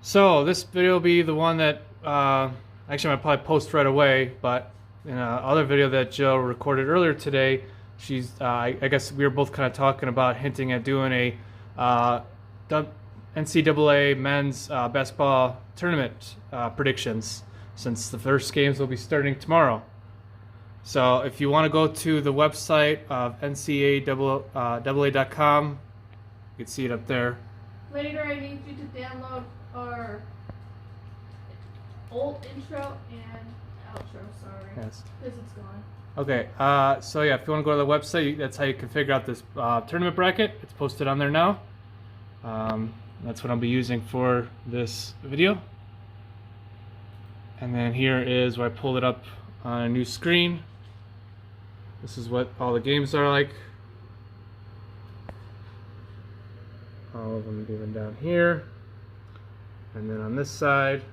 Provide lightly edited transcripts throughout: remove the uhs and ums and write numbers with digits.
So this video will be the one that actually I'm gonna probably post right away, but in another video that Jill recorded earlier today, I guess we were both kind of talking about hinting at doing a NCAA men's basketball tournament predictions, since the first games will be starting tomorrow. So if you want to go to the website of ncaa.com, you can see it up there. Later, I need you to download our old intro and outro, sorry. Yes. Because it's gone. Okay, so yeah, if you want to go to the website, that's how you can figure out this tournament bracket. It's posted on there now. That's what I'll be using for this video. And then here is where I pulled it up on a new screen. This is what all the games are like. All of them given down here. And then on this side,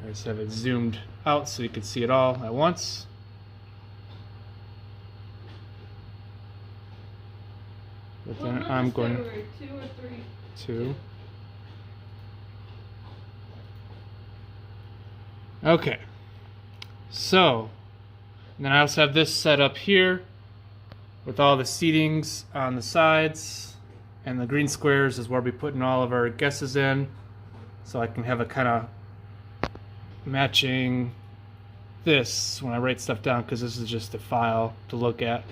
I just have it zoomed out so you can see it all at once. But then I'm going 2 or 3? 2. Okay. So, and then I also have this set up here with all the seatings on the sides, and the green squares is where we'll be putting all of our guesses in, so I can have a kind of matching this when I write stuff down, because this is just a file to look at.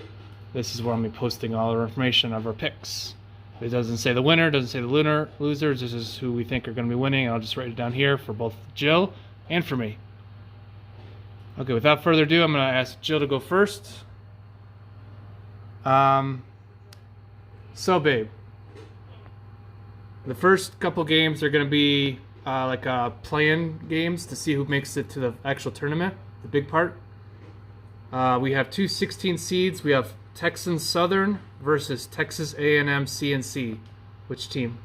This is where I'm going to be posting all our information of our picks. It doesn't say the winner, doesn't say the losers. This is who we think are going to be winning, and I'll just write it down here for both Jill and for me. Okay, without further ado, I'm going to ask Jill to go first. So babe, the first couple games are going to be play-in games to see who makes it to the actual tournament, the big part. We have 2 16 seeds. We have Texas Southern versus Texas A&M CNC. Which team?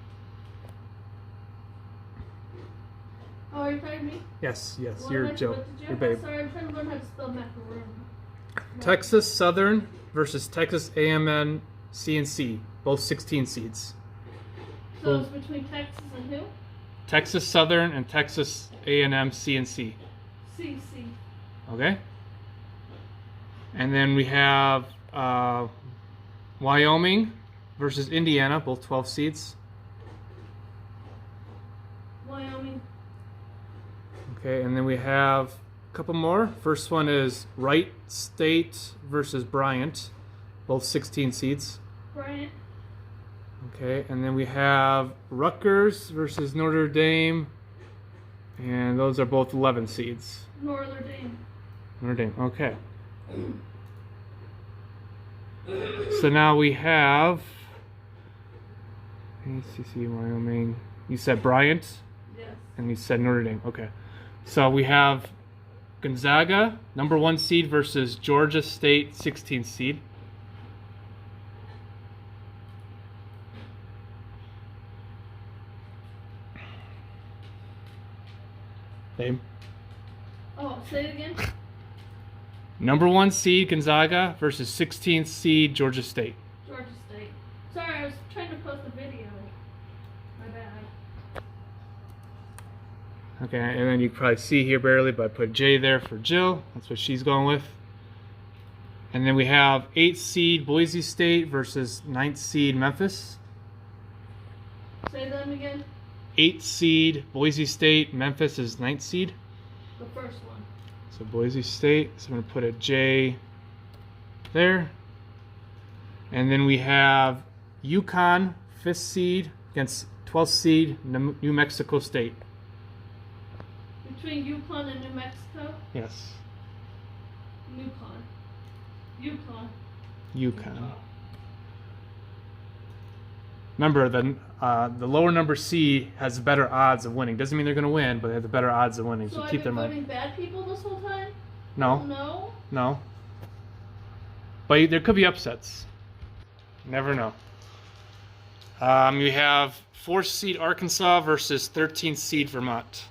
Oh, are you talking me? Yes, What you're am I Jill. supposed to do? You're babe. Sorry, I'm trying to learn how to spell macaroon. Texas Southern versus Texas A&M CNC. Both 16 seeds. So it's between Texas and who? Texas Southern and Texas A&M CNC. CC. Okay. And then we have Wyoming versus Indiana, both 12 seeds. Wyoming. Okay, and then we have a couple more. First one is Wright State versus Bryant, both 16 seeds. Bryant. Okay, and then we have Rutgers versus Notre Dame, and those are both 11 seeds. Notre Dame. Notre Dame, okay. So now we have ACC, Wyoming. You said Bryant? Yes. And you said Notre Dame. Okay. So we have Gonzaga, number 1 seed, versus Georgia State, 16th seed. Babe. Oh, say it again. Number 1 seed Gonzaga versus 16th seed Georgia State. Georgia State. Sorry, I was trying to post a video. My bad. Okay, and then you can probably see here barely, but I put J there for Jill. That's what she's going with. And then we have 8th seed Boise State versus 9th seed Memphis. Say them again. 8th seed Boise State, Memphis is 9th seed. The first one. So Boise State, so I'm going to put a J there. And then we have UConn, 5th seed, against 12th seed New Mexico State. Between Yukon and New Mexico? Yes. Yukon. UConn. Remember, the lower number C has better odds of winning. Doesn't mean they're going to win, but they have the better odds of winning. So I've keep been them in voting bad people this whole time? No. No? No. But there could be upsets. Never know. You have 4th seed Arkansas versus 13th seed Vermont.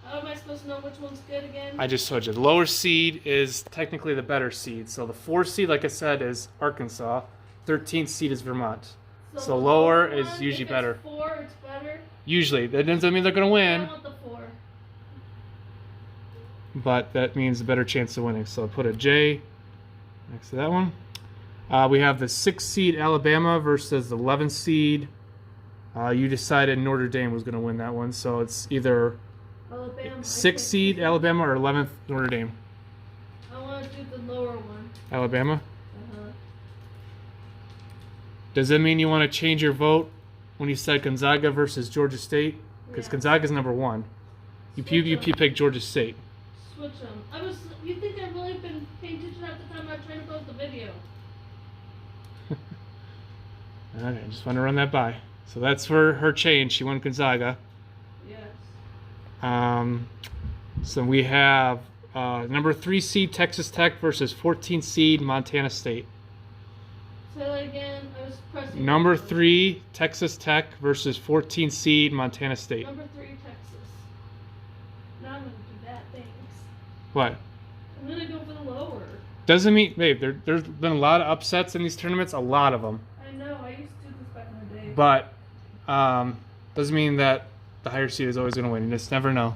How am I supposed to know which one's good again? I just told you. The lower seed is technically the better seed. So the 4th seed, like I said, is Arkansas. 13th seed is Vermont. So the lower one, is usually if better. It's 4, it's better. Usually. That doesn't mean they're going to I win, want the 4. but that means a better chance of winning. So I'll put a J next to that one. We have the 6th seed Alabama versus the 11th seed. You decided Notre Dame was going to win that one, so it's either Alabama. 6th seed Alabama or 11th Notre Dame. I want to do the lower one. Alabama. Uh-huh. Does that mean you want to change your vote when you said Gonzaga versus Georgia State? Because Yeah. Gonzaga's number 1. You picked Georgia State. Switch them. You think I've really been paying attention at the time I was trying to post the video? Okay, I just want to run that by. So that's for her change. She won Gonzaga. Yes. So we have number 3 seed Texas Tech versus 14 seed Montana State. Say that again. I was pressing. Number 3 Texas Tech versus 14 seed Montana State. Number 3 Texas. Now I'm gonna do that. Thanks. What? I'm gonna go for the lower. Doesn't mean, babe, there's been a lot of upsets in these tournaments, a lot of them. I know. I used to do this back in the day. But doesn't mean that the higher seed is always going to win. You just never know.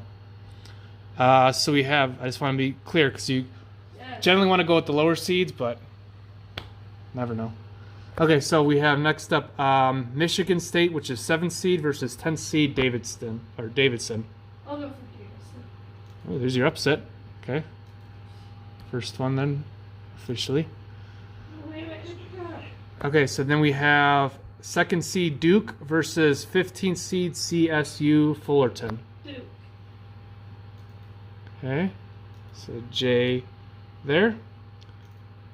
So we have, I just want to be clear because you Yes. generally want to go with the lower seeds, but never know. Okay, so we have next up Michigan State, which is 7th seed versus 10th seed Davidson. I'll go for Davidson. Oh, there's your upset. Okay. First one then, officially. Wait. Okay, so then we have 2nd seed Duke versus 15th seed CSU Fullerton. Duke. Okay, so J there.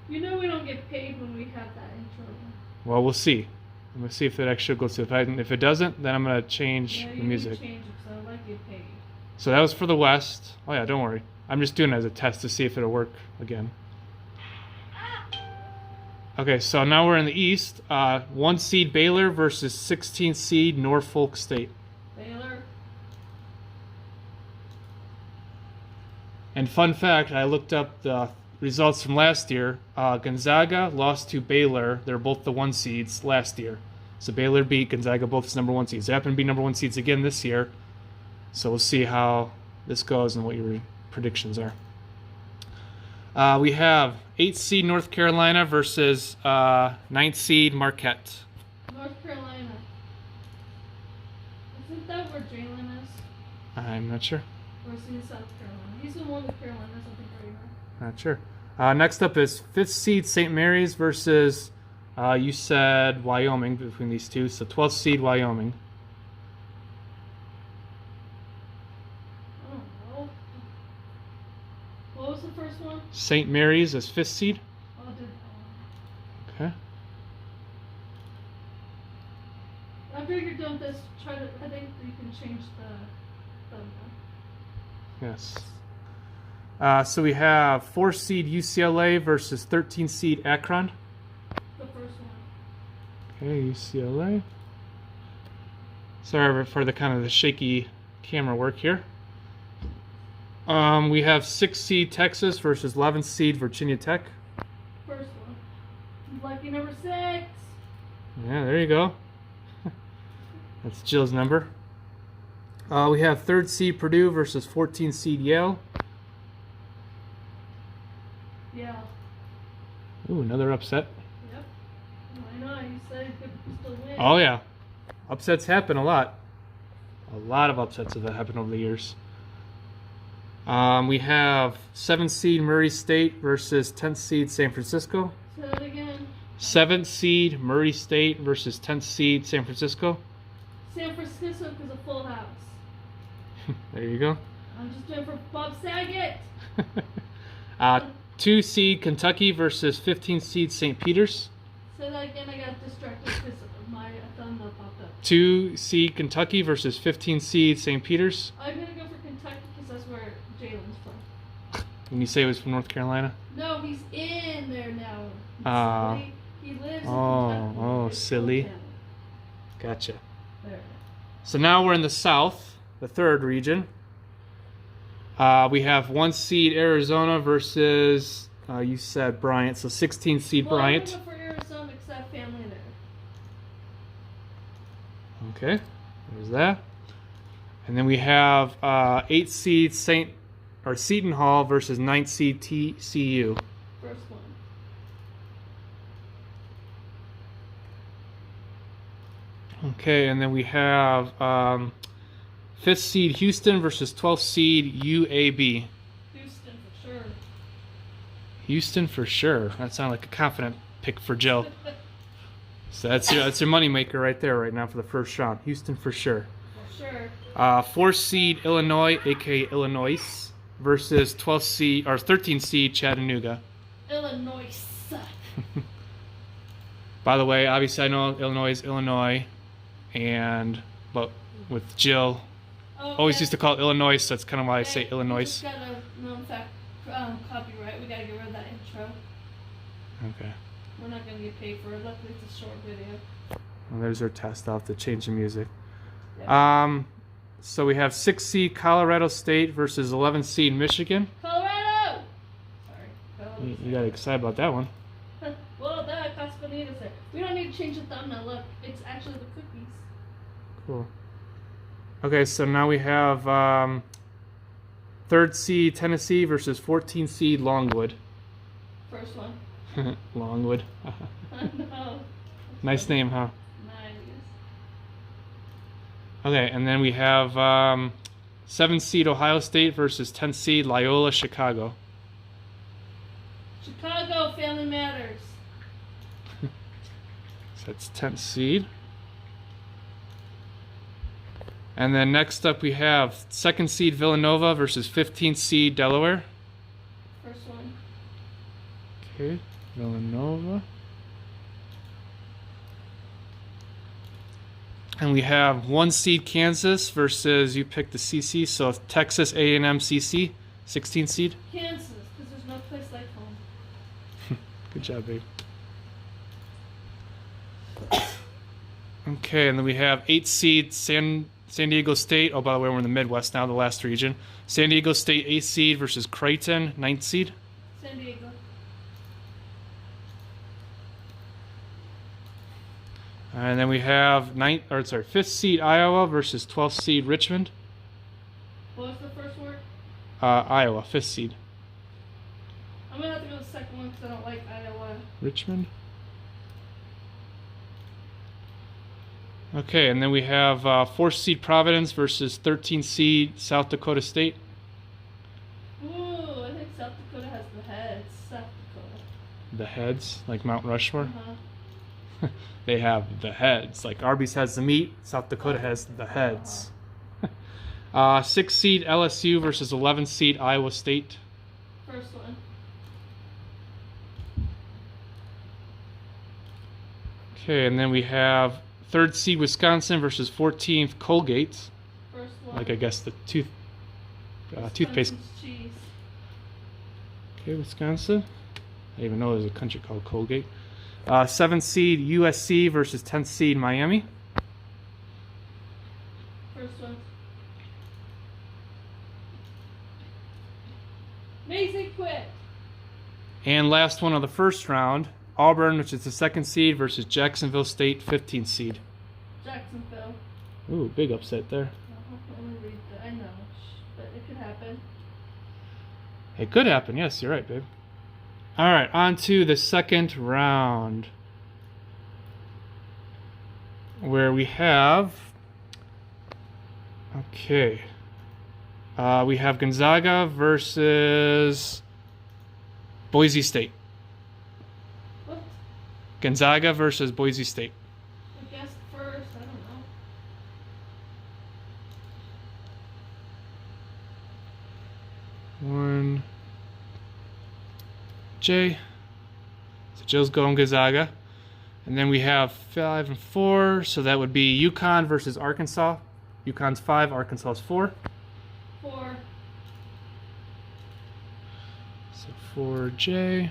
You know we don't get paid when we have that intro. Well, we'll see. I'm going to see if it actually goes through. If it doesn't, then I'm going to change Yeah, the you music. need to change it because I like get paid. So that was for the West. Oh yeah, don't worry. I'm just doing it as a test to see if it'll work again. Okay, so now we're in the East. 1 seed Baylor versus 16th seed Norfolk State. Baylor. And fun fact, I looked up the results from last year. Gonzaga lost to Baylor. They're both the 1 seeds last year. So Baylor beat Gonzaga, both as number 1 seeds. They happen to be number 1 seeds again this year. So we'll see how this goes and what your predictions are. We have 8th seed North Carolina versus 9th seed Marquette. North Carolina. Isn't that where Jalen is? I'm not sure. Or is he in South Carolina? He's in one of the Carolinas, I think, right now. Not sure. Next up is 5th seed St. Mary's versus, you said Wyoming between these two. So 12th seed Wyoming. I don't know. What was the first one? St. Mary's is 5th seed. Oh, Okay. I figured don't this try to. I think you can change the Yes. So we have 4th seed UCLA versus 13th seed Akron. first one. Okay, UCLA. Sorry for the kind of the shaky camera work here. We have 6th seed Texas versus 11th seed Virginia Tech. First one. Lucky number 6. Yeah, there you go. That's Jill's number. We have 3rd seed Purdue versus 14th seed Yale. Yeah. Ooh, another upset. Yep. Why not? You said you could still win. Oh yeah, upsets happen a lot. A lot of upsets have happened over the years. We have 7th seed Murray State versus 10th seed San Francisco. Say that again. 7th seed Murray State versus 10th seed San Francisco. San Francisco is a full house. There you go. I'm just doing for Bob Saget. 2 seed Kentucky versus 15th seed St. Peter's. Say that again. I got distracted because my thumbnail popped up. 2 seed Kentucky versus 15th seed St. Peter's. I'm gonna go for Kentucky because that's where Jalen's from. When you say it was from North Carolina. No, he's in there Ah. now. He lives in Oh, Kentucky. oh, It's silly. Montana. Gotcha. There. So now we're in the South, the 3rd region. We have 1 seed Arizona versus, you said Bryant, so 16th seed Well, Bryant. I'm gonna go for Arizona because I have family Okay, there's that. And then we have 8th seed Seton Hall versus 9th seed TCU. First one. Okay, and then we have 5th seed Houston versus 12th seed UAB. Houston for sure. Houston for sure. That sounded like a confident pick for Jill. So that's your money maker right there right now for the first round. Houston for sure. For sure. 4th seed Illinois, aka Illinois, versus 12th seed or 13th seed Chattanooga. Illinois. By the way, obviously I know Illinois is Illinois, but with Jill, always used to call it Illinois, so that's kind of why I say Illinois. We just got a known fact copyright. We gotta get rid of that intro. Okay. We're not gonna get paid for it. Luckily, it's a short video. Well, there's our test. I'll have to change the music. Yeah. So we have 6th seed Colorado State versus 11th seed Michigan. Colorado! Sorry. You got excited about that one. Well, that Casconitas there. We don't need to change the thumbnail. Look, it's actually the cookies. Cool. Okay, so now we have 3rd seed Tennessee versus 14th seed Longwood. First one. Longwood. No. Nice name, huh? Nice. Okay, and then we have 7th seed Ohio State versus 10th seed Loyola Chicago. Chicago, family matters. So that's 10th seed. And then next up we have 2nd seed Villanova versus 15th seed Delaware. First one. Okay, Villanova. And we have 1 seed Kansas versus, you picked the CC, so Texas A&M CC, 16th seed. Kansas, because there's no place like home. Good job, babe. Okay, and then we have 8th seed San Diego State. Oh, by the way, we're in the Midwest now, the last region. San Diego State 8th seed versus Creighton, 9th seed. San Diego. And then we have 5th seed Iowa versus 12th seed Richmond. What was the first word? Iowa, 5th seed. I'm going to have to go with the second one because I don't like Iowa. Richmond. Okay, and then we have 4th seed Providence versus 13th seed South Dakota State. Ooh, I think South Dakota has the heads. South Dakota. The heads, like Mount Rushmore. Uh-huh. They have the heads. Like Arby's has the meat, South Dakota has the heads. 6th seed LSU versus 11th seed Iowa State. First one. Okay, and then we have 3rd seed Wisconsin versus 14th Colgate. First one. Like I guess the toothpaste. Wisconsin's cheese. Okay, Wisconsin. I didn't even know there's a country called Colgate. 7th seed USC versus 10th seed Miami. First one. Amazing quit. And last one of the first round, Auburn, which is the 2nd seed, versus Jacksonville State, 15th seed. Jacksonville. Ooh, big upset there. Let me read that. I know, but it could happen. It could happen. Yes, you're right, babe. All right, on to the second round, where we have, we have Gonzaga versus Boise State. What? Gonzaga versus Boise State. I guess first. I don't know. One. J. So Jill's going Gonzaga. And then we have 5 and 4. So that would be UConn versus Arkansas. UConn's 5, Arkansas's 4. 4. So 4J. And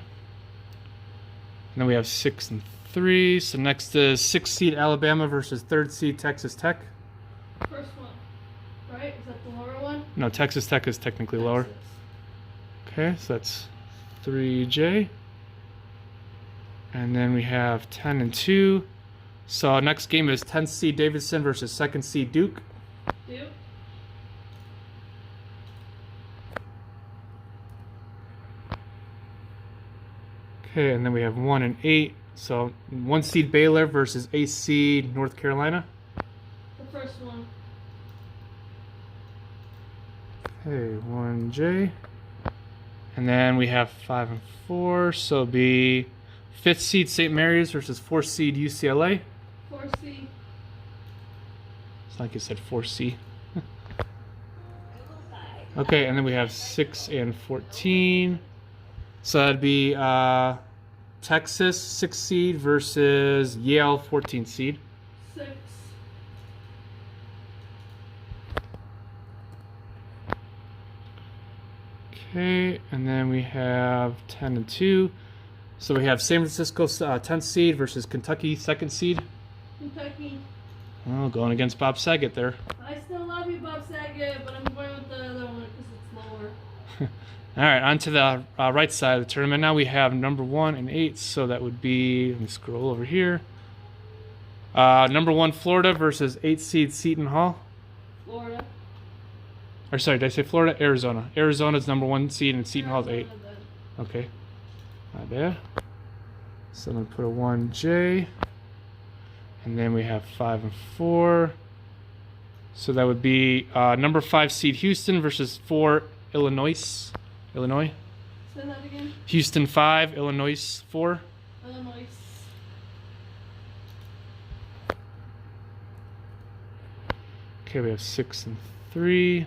then we have 6 and 3. So next is 6th seed Alabama versus 3rd seed Texas Tech. First one. Right? Is that the lower one? No, Texas Tech is technically lower. Texas. Okay, so that's 3J. And then we have 10 and 2 So next game is 10th seed Davidson versus 2nd seed Duke. Duke. Okay, and then we have 1 and 8. So 1 seed Baylor versus 8 seed North Carolina. The first one. Okay, 1J. And then we have 5 and 4. So it'll be 5th seed St. Mary's versus 4th seed UCLA. 4C. It's like you said 4C. Okay, and then we have 6 and 14. So that'd be Texas 6 seed versus Yale 14 seed. 6. Okay, and then we have 10 and 2. So we have San Francisco 10th seed versus Kentucky 2nd seed. Kentucky. Oh, going against Bob Saget there. I still love you, Bob Saget, but I'm going with the other one because it's lower. All right, on to the right side of the tournament. Now we have number 1 and 8. So that would be, let me scroll over here. Number 1 Florida versus 8 seed Seton Hall. Florida. Or sorry, did I say Florida? Arizona. Arizona's number 1 seed and Seton Hall's 8. Arizona then. Okay. Not bad. So I'm going to put a 1J. And then we have 5 and 4. So that would be number 5 seed Houston versus 4 Illinois. Illinois. Say that again. Houston 5, Illinois 4. Illinois. Okay, we have 6 and 3.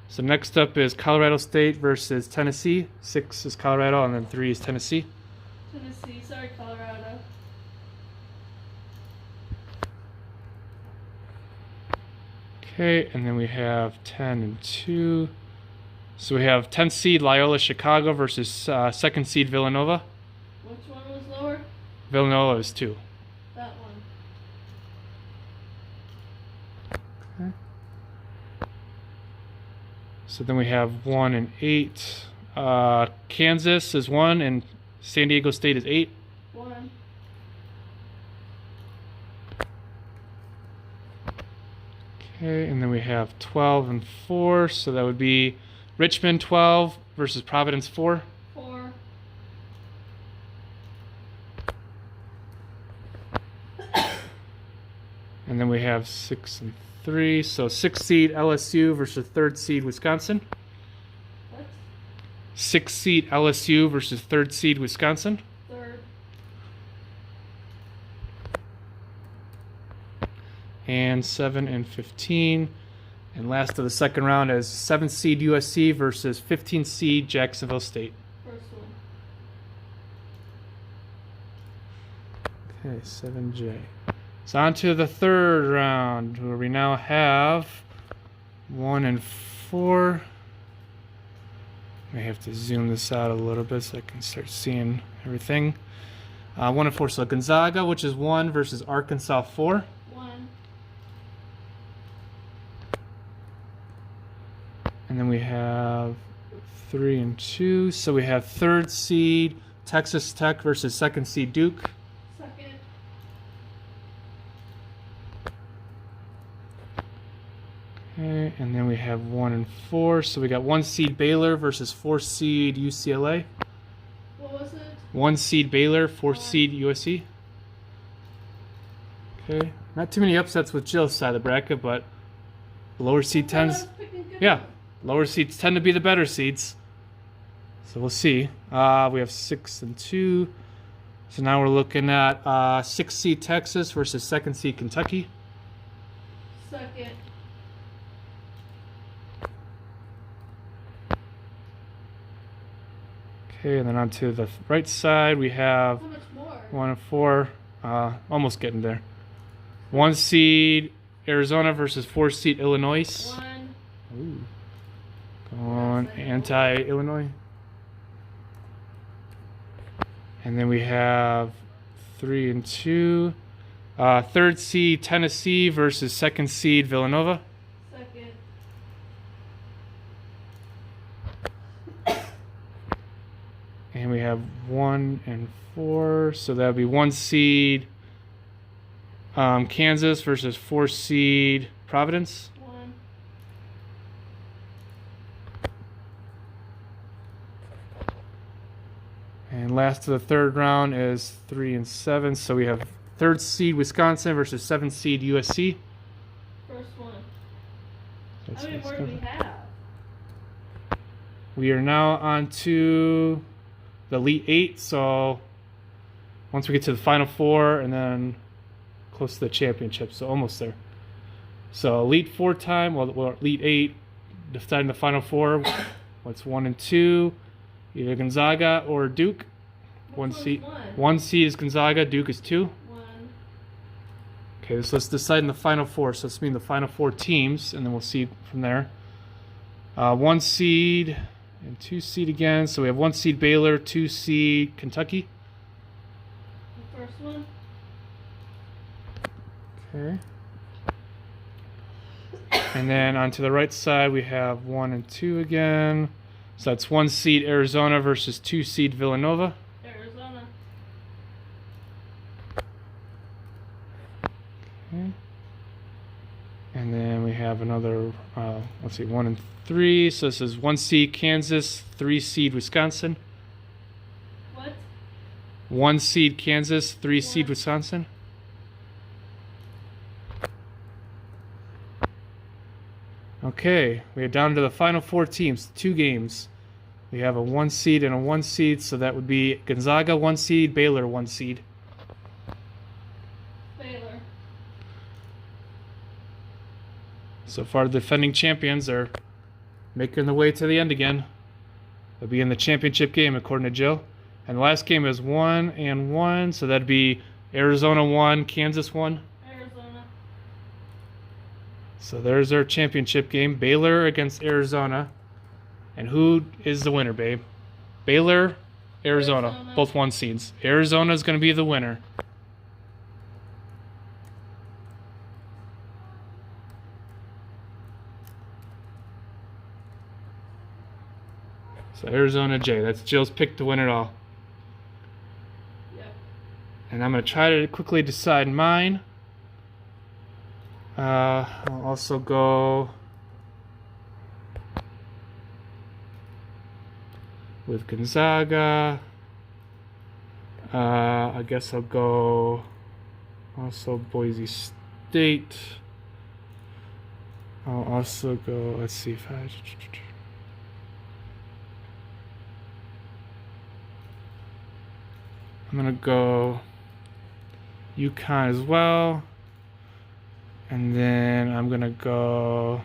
So next up is Colorado State versus Tennessee. 6 is Colorado, and then 3 is Tennessee. Tennessee. Sorry, Colorado. Okay, and then we have 10 and 2. So we have 10th seed Loyola Chicago versus 2nd seed Villanova. Which one was lower? Villanova is 2. That one. Okay. So then we have 1 and 8. Kansas is 1 and San Diego State is 8. 1. Okay, and then we have 12 and 4. So that would be Richmond 12 versus Providence 4. 4. And then we have 6 and 3. So 6th seed LSU versus 3rd seed Wisconsin. What? 6th seed LSU versus 3rd seed Wisconsin. 3rd. And 7 and 15. And last of the second round is 7th seed USC versus 15th seed Jacksonville State. First one. Okay, 7J. So on to the third round, where we now have 1 and 4. May have to zoom this out a little bit so I can start seeing everything. 1 and 4. So Gonzaga, which is 1 versus Arkansas 4. 1. And then we have 3 and 2. So we have 3rd seed Texas Tech versus 2nd seed Duke. 2nd. Okay, and then we have 1 and 4. So we got 1 seed Baylor versus 4 seed UCLA. What was it? 1 seed Baylor, 4 seed USC. Okay, not too many upsets with Jill's side of the bracket, but lower seed I thought I tends. was picking good Yeah, ones. lower seeds tend to be the better seeds. So we'll see. We have 6 and 2. So now we're looking at 6th seed Texas versus 2nd seed Kentucky. 2nd. Okay, and then on to the right side, we have How much more? 1 and 4. Almost getting there. 1 seed Arizona versus 4 seed Illinois. 1. Ooh. Going anti-Illinois. And then we have 3 and 2. 3rd seed Tennessee versus 2nd seed Villanova. 2nd. And we have 1 and 4. So that would be 1 seed Kansas versus 4 seed Providence. 1. And last of the third round is 3 and 7. So we have 3rd seed Wisconsin versus 7th seed USC. First one. That's How many more do Wisconsin. we have? We are now on to the Elite 8. So once we get to the Final 4 and then close to the championship. So almost there. So Elite 4 time. Well, Elite 8 deciding the Final 4. What's 1 and 2? Either Gonzaga or Duke. Which one's 1? 1 seed is Gonzaga. Duke is 2. 1. Okay, so let's decide in the Final 4. So let's mean the Final 4 teams, and then we'll see from there. 1 seed and 2 seed again. So we have 1 seed Baylor, 2 seed Kentucky. The first one. Okay. And then on to the right side, we have 1 and 2 again. So that's 1 seed Arizona versus 2 seed Villanova. Arizona. Okay. And then we have another, let's see, 1 and 3. So this is 1 seed Kansas, 3 seed Wisconsin. What? 1 seed Kansas, 3 seed What? Wisconsin. Okay, we are down to the final 4 teams, 2 games. We have a 1 seed and a 1 seed, so that would be Gonzaga 1 seed, Baylor 1 seed. Baylor. So far, the defending champions are making their way to the end again. They'll be in the championship game, according to Jill. And the last game is 1 and 1, so that'd be Arizona 1, Kansas 1. Arizona. So there's our championship game, Baylor against Arizona. And who is the winner, babe? Baylor, Arizona. Both 1 seeds. Arizona is going to be the winner. So Arizona J. That's Jill's pick to win it all. Yep. And I'm going to try to quickly decide mine. I'll also go with Gonzaga. I guess I'll go also Boise State. I'll also go, let's see if I'm going to go UConn as well. And then I'm going to go...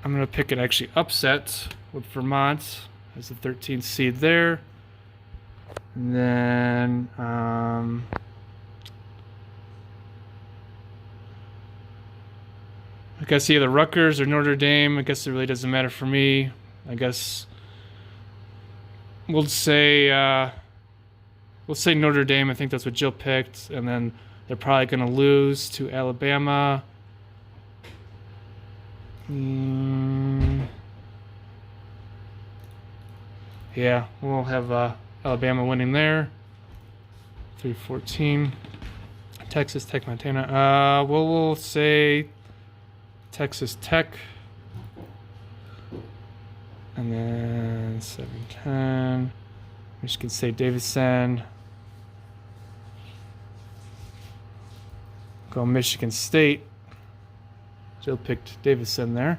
I'm going to pick an actually upset with Vermont as the 13th seed there. And then... I guess either Rutgers or Notre Dame. I guess it really doesn't matter for me. I guess we'll say Notre Dame. I think that's what Jill picked. And then they're probably going to lose to Alabama. Yeah, we'll have Alabama winning there. 3-14. Texas Tech, Montana. We'll say Texas Tech. And then 7-10. Michigan State, Davidson. Go Michigan State. Jill picked Davidson there.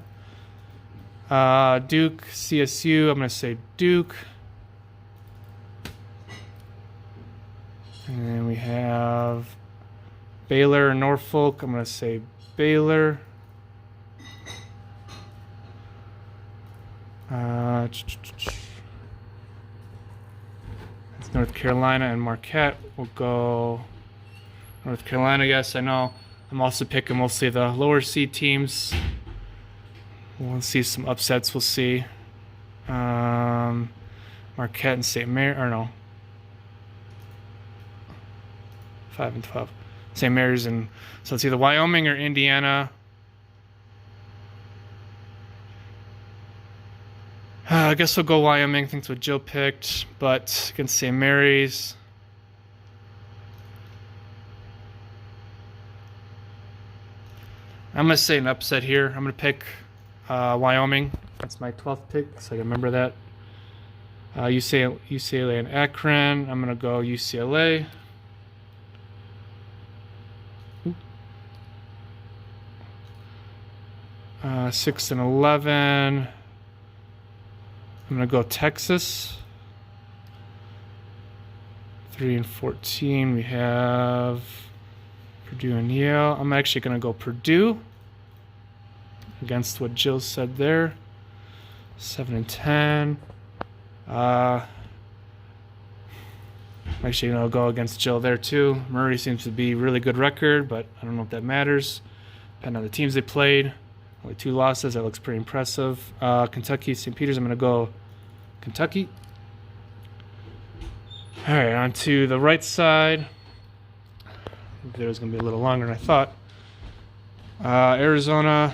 Duke, CSU. I'm going to say Duke. And then we have Baylor and Norfolk. I'm going to say Baylor. It's North Carolina and Marquette. We'll go North Carolina. Yes, I know. I'm also picking mostly the lower seed teams. We'll see some upsets. We'll see. Marquette and St. Mary, or no. 5 and 12. St. Mary's and so it's either Wyoming or Indiana. I guess we'll go Wyoming. I think that's what Jill picked. But against St. Mary's. I'm going to say an upset here. I'm going to pick Wyoming. That's my 12th pick, so I can remember that. UCLA and Akron. I'm going to go UCLA. 6 and 11. I'm going to go Texas. 3 and 14. We have Purdue and Yale. I'm actually going to go Purdue against what Jill said there. 7 and 10. I'm actually going to go against Jill there too. Murray seems to be a really good record, but I don't know if that matters. Depending on the teams they played. Only 2 losses. That looks pretty impressive. Kentucky, St. Peter's. I'm going to go Kentucky. All right, on to the right side. The video is going to be a little longer than I thought. Arizona.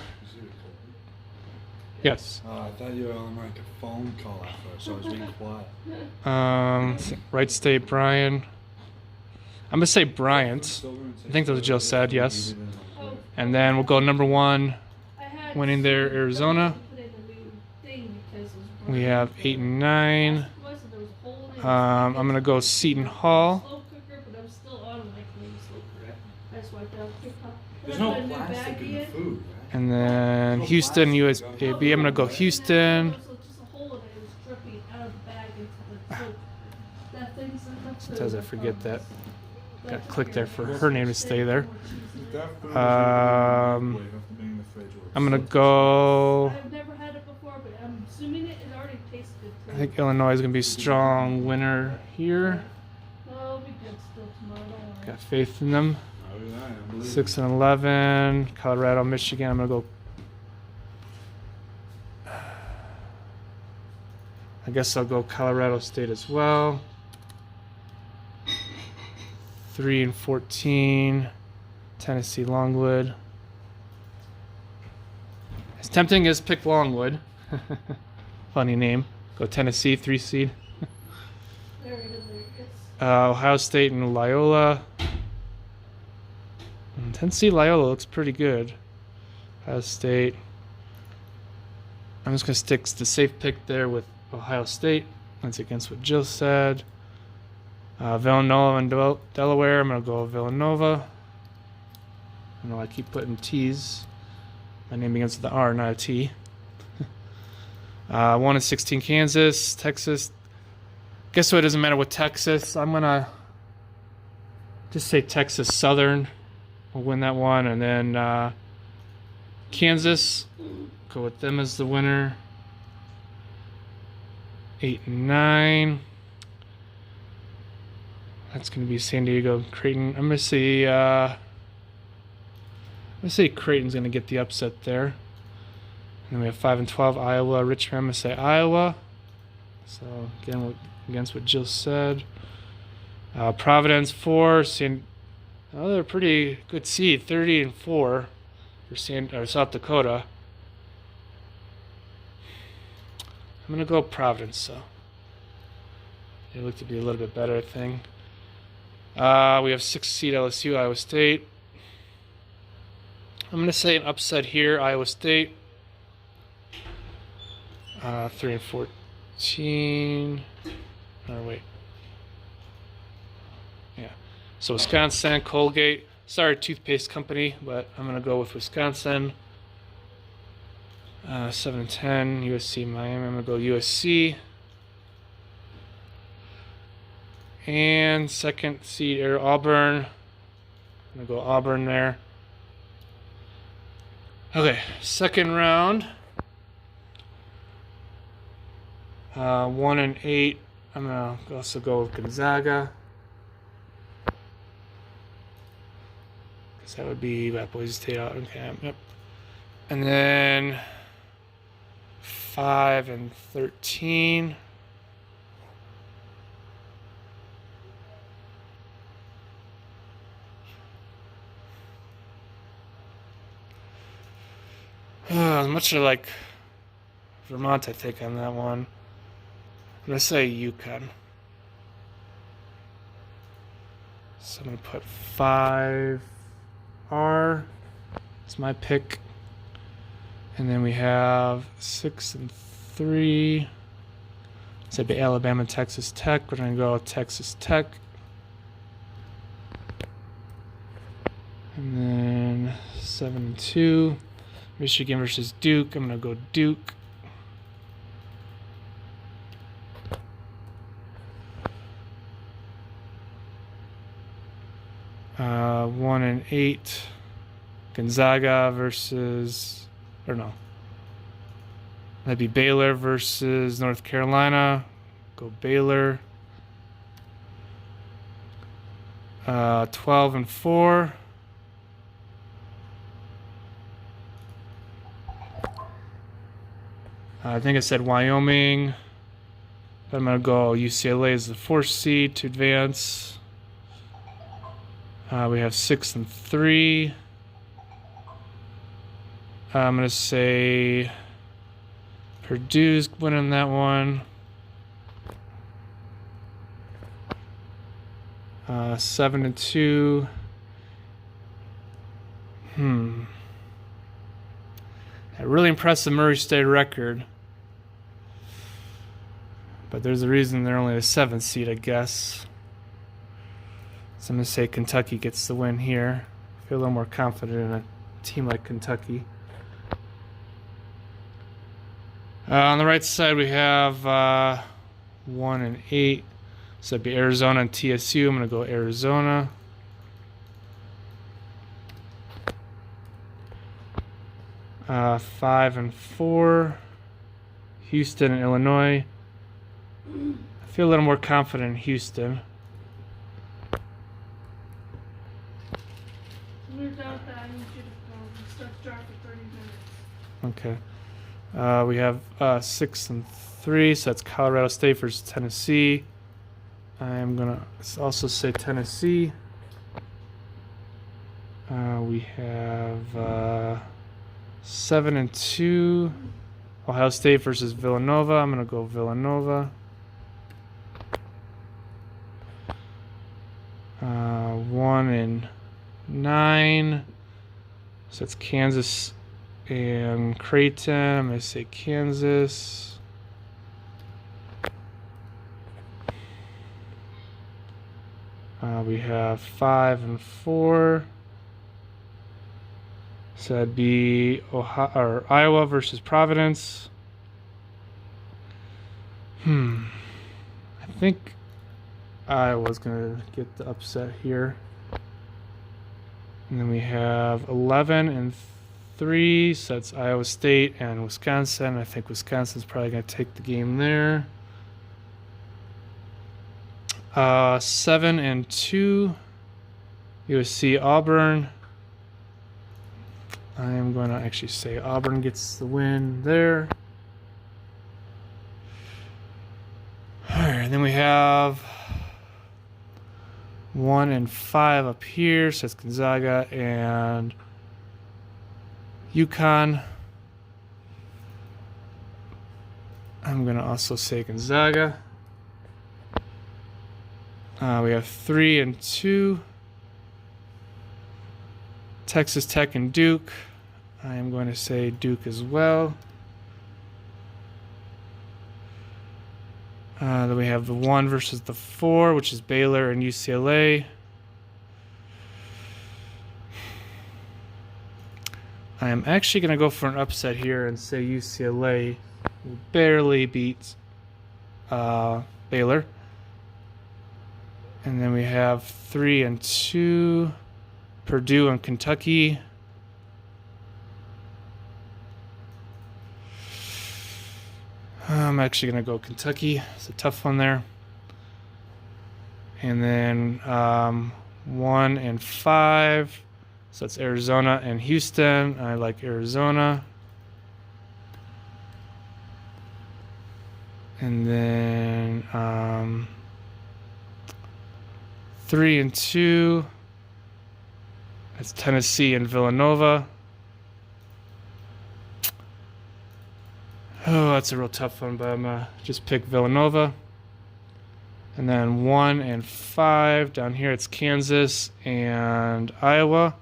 Yes. I thought you were on like a phone call at first, so I was being quiet. Wright State, Bryan. I'm going to say Bryant. I think that's what Jill said, yes. And then we'll go number 1, winning there, Arizona. We have 8 and 9. I'm going to go Seton Hall. There's no plastic in the food, right? And then Houston, USAB. I'm going to go Houston. Sometimes I forget that. Got to click there for her name to stay there. I'm going to go... I've never had it before, but I'm assuming it already tastes good. I think Illinois is going to be a strong winner here. Well, it'll be good still tomorrow. Got faith in them. 6 and 11. Colorado, Michigan. I'm going to go... I guess I'll go Colorado State as well. 3 and 14. Tennessee, Longwood. As tempting as pick Longwood. Funny name. Go Tennessee, 3 seed. Ohio State and Loyola. Tennessee, Loyola looks pretty good. Ohio State. I'm just going to stick to the safe pick there with Ohio State. That's against what Jill said. Villanova and Delaware. I'm going to go Villanova. I know I keep putting T's. My name begins with the R, not a T. 1 and 16 Kansas, Texas. Guess what? It doesn't matter with Texas. I'm going to just say Texas Southern will win that one. And then Kansas, go with them as the winner. 8 and 9. That's going to be San Diego, Creighton. I'm going to say Creighton's going to get the upset there. And then we have 5 and 12, Iowa, Richmond. I'm going to say Iowa. So again, against what Jill said. Providence 4. They're a pretty good seed, 30 and 4 for South Dakota. I'm going to go Providence. So they look to be a little bit better, I think. We have 6 seed LSU, Iowa State. I'm going to say an upset here, Iowa State. 3 and 14. Oh, wait. Yeah. So Wisconsin, Colgate. Sorry, toothpaste company, but I'm going to go with Wisconsin. 7 and 10, USC, Miami. I'm going to go USC. And 2nd seed, Auburn. I'm going to go Auburn there. Okay, 2nd round. 1 and 8. I'm going to also go with Gonzaga. Because that would be Boise State out. Okay, yep. And then 5 and 13. Much like Vermont, I think, on that one. I'm going to say UConn. So I'm going to put 5R, It's my pick. And then we have 6 and 3. So it'd be Alabama, Texas Tech. We're going to go Texas Tech. And then 7 and 2. Michigan versus Duke. I'm going to go Duke. Uh, 1 and 8. Gonzaga versus, or no. That'd be Baylor versus North Carolina. Go Baylor. 12 and 4. I think I said Wyoming. I'm going to go UCLA as the 4th seed to advance. We have 6 and 3. I'm going to say Purdue's winning that one. 7 and 2. That really impressive Murray State record. But there's a reason they're only the 7th seed, I guess. So I'm going to say Kentucky gets the win here. I feel a little more confident in a team like Kentucky. On the right side, we have 1 and 8. So it'd be Arizona and TSU. I'm going to go Arizona. Uh, 5 and 4. Houston and Illinois. I feel a little more confident in Houston. Without that, I need you to start the draft for 30 minutes. Okay. We have 6 and 3, so that's Colorado State versus Tennessee. I am gonna also say Tennessee. We have 7 and 2, Ohio State versus Villanova. I'm gonna go Villanova. 1 and 9, so it's Kansas and Creighton. I'm gonna say Kansas. We have 5 and 4. So that'd be Iowa versus Providence. I think Iowa's gonna get the upset here. And then we have 11 and 3. So that's Iowa State and Wisconsin. I think Wisconsin's probably gonna take the game there. 7 and 2. USC Auburn. I am going to actually say Auburn gets the win there. Alright, and then we have 1 and 5 up here. So it's Gonzaga and UConn. I'm going to also say Gonzaga. We have 3 and 2. Texas Tech and Duke. I am going to say Duke as well. Then we have the 1 versus the 4, which is Baylor and UCLA. I am actually going to go for an upset here and say UCLA will barely beat Baylor. And then we have 3 and 2, Purdue and Kentucky. I'm actually going to go Kentucky. It's a tough one there. And then 1 and 5, so that's Arizona and Houston. I like Arizona. And then 3 and 2. That's Tennessee and Villanova. Oh, that's a real tough one, but I'm gonna just pick Villanova. And then 1 and 5 down here. It's Kansas and Iowa.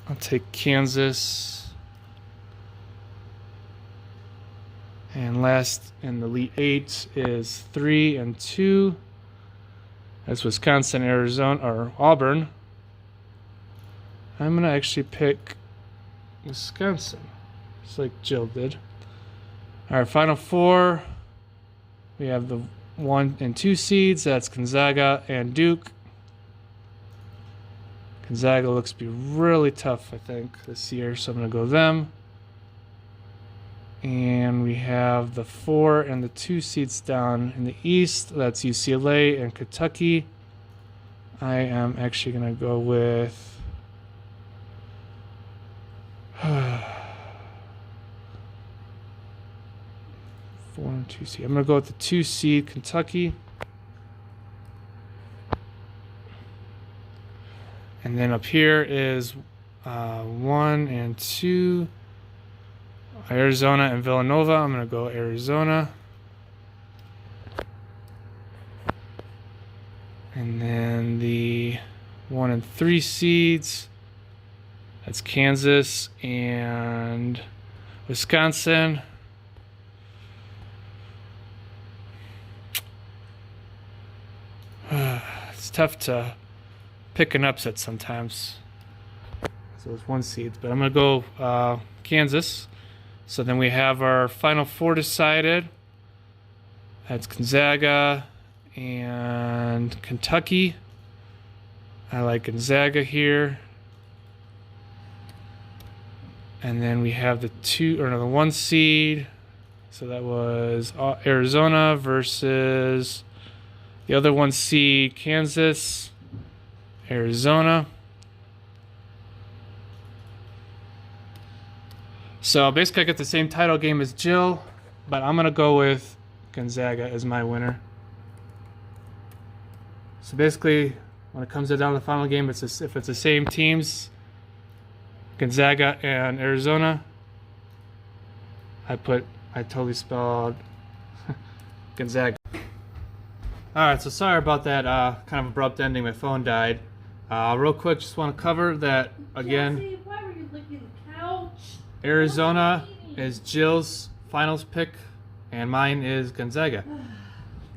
I'll take Kansas. And last in the Elite Eight is 3 and 2. That's Wisconsin, Arizona, or Auburn. I'm gonna actually pick Wisconsin, just like Jill did. All right, Final Four. We have the 1 and 2 seeds. That's Gonzaga and Duke. Gonzaga looks to be really tough, I think, this year, so I'm gonna go them. And we have the 4 and the 2 seeds down in the East. That's UCLA and Kentucky. I am actually gonna go with 4 and 2 seed. I'm gonna go with the 2 seed Kentucky. And then up here is 1 and 2, Arizona and Villanova. I'm gonna go Arizona. And then the 1 and 3 seeds, that's Kansas and Wisconsin. It's tough to pick an upset sometimes. So it's 1 seed, but I'm gonna go Kansas. So then we have our Final Four decided. That's Gonzaga and Kentucky. I like Gonzaga here. And then we have the 1 seed. So that was Arizona versus the other 1 seed, Kansas, Arizona. So basically I get the same title game as Jill, but I'm gonna go with Gonzaga as my winner. So basically, when it comes down to the final game, if it's the same teams, Gonzaga and Arizona, I totally spelled Gonzaga. Alright, so sorry about that kind of abrupt ending. My phone died. Real quick, just want to cover that again. Jesse, why were you licking the couch? Arizona is Jill's finals pick, and mine is Gonzaga.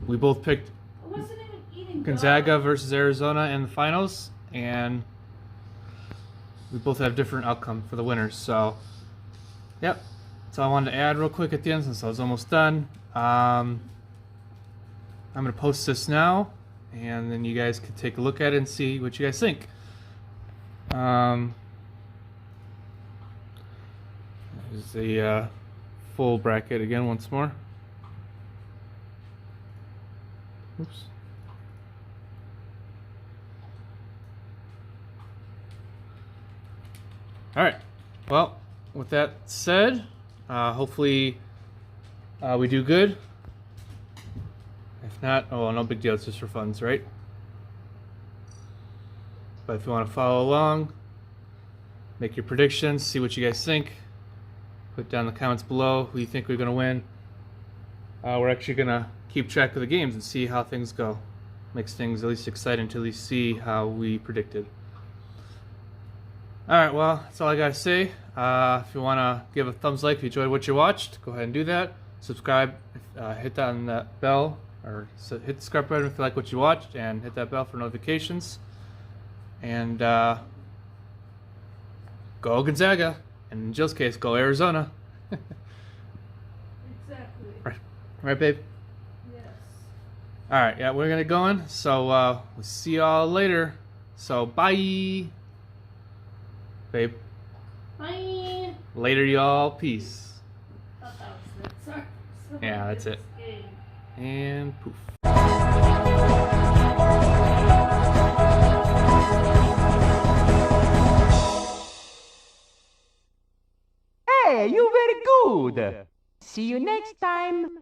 We both picked I wasn't even eating Gonzaga versus Arizona in the finals, and we both have different outcome for the winners. So, yep. So I wanted to add real quick at the end since I was almost done. I'm going to post this now, and then you guys can take a look at it and see what you guys think. There's the full bracket again once more. Oops. All right. Well, with that said, hopefully we do good. If not, oh, no big deal. It's just for funds, right? But if you want to follow along, make your predictions, see what you guys think. Put down in the comments below who you think we're going to win. We're actually going to keep track of the games and see how things go. Makes things at least exciting to at least see how we predicted. Alright, well, that's all I got to say. If you want to give a thumbs like if you enjoyed what you watched, go ahead and do that. Subscribe, hit that bell, or hit the subscribe button if you like what you watched, and hit that bell for notifications. And go Gonzaga. And in Jill's case, go Arizona. Exactly. Right, babe? Yes. Alright, yeah, we're gonna go in. So we'll see y'all later. So bye. Babe. Bye. Later, y'all. Peace. Thought that was it. Sorry. Yeah, that's it. Game. And poof. Hey, you very good. See you next time.